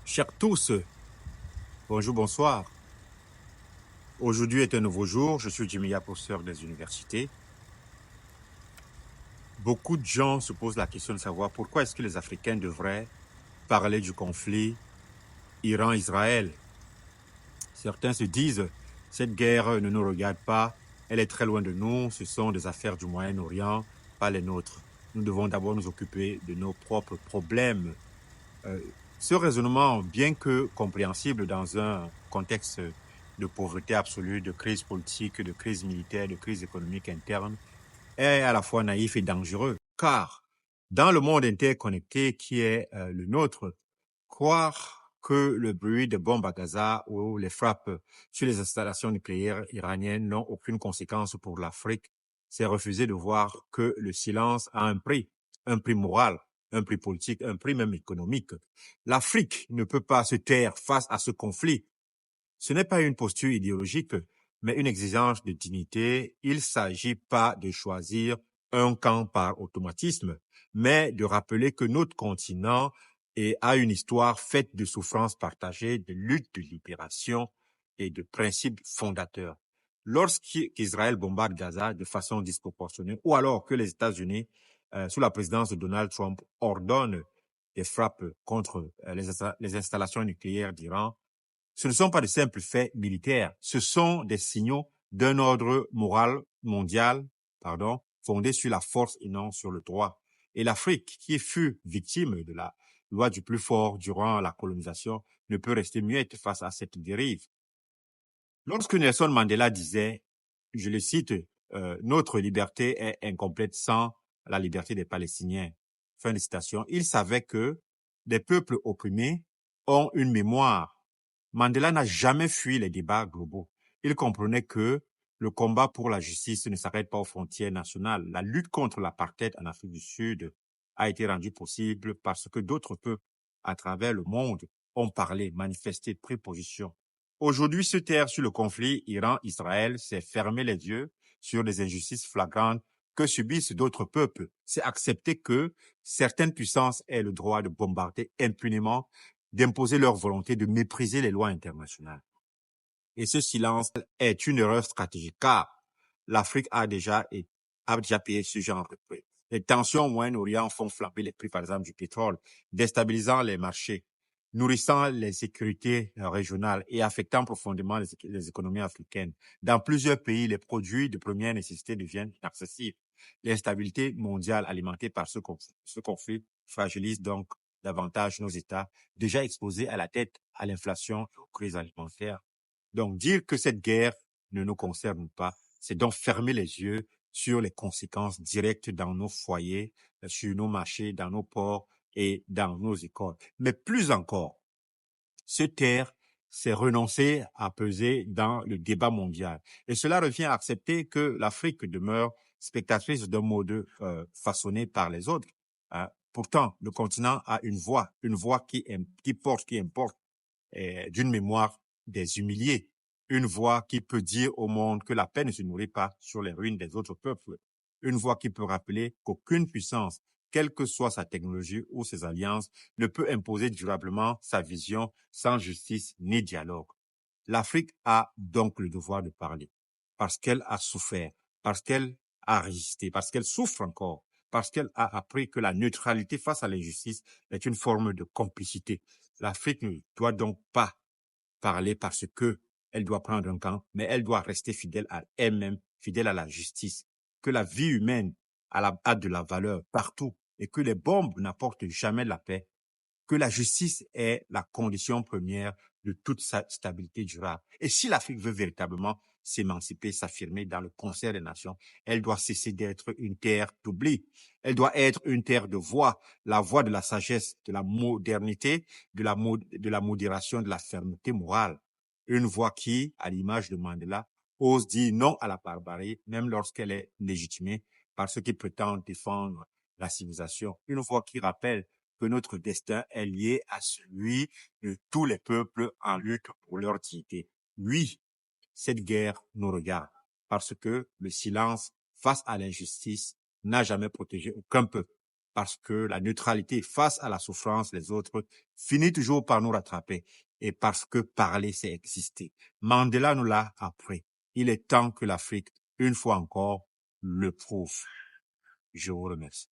Chers tous, bonjour, bonsoir. Aujourd'hui est un nouveau jour. Je suis Jimmy, professeur des universités. Beaucoup de gens se posent la question de savoir pourquoi est-ce que les Africains devraient parler du conflit Iran-Israël. Certains se disent, cette guerre ne nous regarde pas, elle est très loin de nous, ce sont des affaires du Moyen-Orient, pas les nôtres. Nous devons d'abord nous occuper de nos propres problèmes. Ce raisonnement, bien que compréhensible dans un contexte de pauvreté absolue, de crise politique, de crise militaire, de crise économique interne, est à la fois naïf et dangereux. Car dans le monde interconnecté qui est le nôtre, croire que le bruit de bombes à Gaza ou les frappes sur les installations nucléaires iraniennes n'ont aucune conséquence pour l'Afrique, c'est refuser de voir que le silence a un prix moral, un prix politique, un prix même économique. L'Afrique ne peut pas se taire face à ce conflit. Ce n'est pas une posture idéologique, mais une exigence de dignité. Il ne s'agit pas de choisir un camp par automatisme, mais de rappeler que notre continent a une histoire faite de souffrances partagées, de luttes de libération et de principes fondateurs. Lorsqu'Israël bombarde Gaza de façon disproportionnée, ou alors que les États-Unis, sous la présidence de Donald Trump, ordonnent des frappes contre les installations nucléaires d'Iran, ce ne sont pas de simples faits militaires, ce sont des signaux d'un ordre moral mondial, fondé sur la force et non sur le droit. Et l'Afrique, qui fut victime de la loi du plus fort durant la colonisation, ne peut rester muette face à cette dérive. Lorsque Nelson Mandela disait, je le cite, notre liberté est incomplète sans la liberté des Palestiniens. Fin de citation. Il savait que des peuples opprimés ont une mémoire. Mandela n'a jamais fui les débats globaux. Il comprenait que le combat pour la justice ne s'arrête pas aux frontières nationales. La lutte contre l'apartheid en Afrique du Sud a été rendue possible parce que d'autres peuples à travers le monde ont parlé, manifesté, pris position. Aujourd'hui, se taire sur le conflit Iran-Israël, c'est fermer les yeux sur les injustices flagrantes que subissent d'autres peuples. C'est accepter que certaines puissances aient le droit de bombarder impunément, d'imposer leur volonté, de mépriser les lois internationales. Et ce silence est une erreur stratégique, car l'Afrique a déjà payé ce genre de prix. Les tensions au Moyen-Orient font flamber les prix, par exemple, du pétrole, déstabilisant les marchés, nourrissant les sécurités régionales et affectant profondément les économies africaines. Dans plusieurs pays, les produits de première nécessité deviennent inaccessibles. L'instabilité mondiale alimentée par ce conflit fragilise donc davantage nos États, déjà exposés à la dette, à l'inflation et aux crises alimentaires. Donc, dire que cette guerre ne nous concerne pas, c'est donc fermer les yeux sur les conséquences directes dans nos foyers, sur nos marchés, dans nos ports et dans nos écoles. Mais plus encore, se taire, c'est renoncer à peser dans le débat mondial. Et cela revient à accepter que l'Afrique demeure spectatrice d'un mode façonné par les autres. Pourtant, le continent a une voix qui importe d'une mémoire des humiliés, une voix qui peut dire au monde que la paix ne se nourrit pas sur les ruines des autres peuples, une voix qui peut rappeler qu'aucune puissance, quelle que soit sa technologie ou ses alliances, ne peut imposer durablement sa vision sans justice ni dialogue. L'Afrique a donc le devoir de parler, parce qu'elle a souffert, parce qu'elle a résisté, parce qu'elle souffre encore, parce qu'elle a appris que la neutralité face à l'injustice est une forme de complicité. L'Afrique ne doit donc pas parler parce que elle doit prendre un camp, mais elle doit rester fidèle à elle-même, fidèle à la justice, que la vie humaine a de la valeur partout et que les bombes n'apportent jamais la paix, que la justice est la condition première de toute sa stabilité durable. Et si l'Afrique veut véritablement s'émanciper, s'affirmer dans le concert des nations, elle doit cesser d'être une terre d'oubli. Elle doit être une terre de voix, la voix de la sagesse, de la modernité, de la modération, de la fermeté morale. Une voix qui, à l'image de Mandela, ose dire non à la barbarie, même lorsqu'elle est légitimée par ceux qui prétendent défendre la civilisation. Une voix qui rappelle que notre destin est lié à celui de tous les peuples en lutte pour leur dignité. Oui, cette guerre nous regarde parce que le silence face à l'injustice n'a jamais protégé aucun peuple. parce que la neutralité face à la souffrance des autres finit toujours par nous rattraper et parce que parler, c'est exister. Mandela nous l'a appris. Il est temps que l'Afrique, une fois encore, le prouve. Je vous remercie.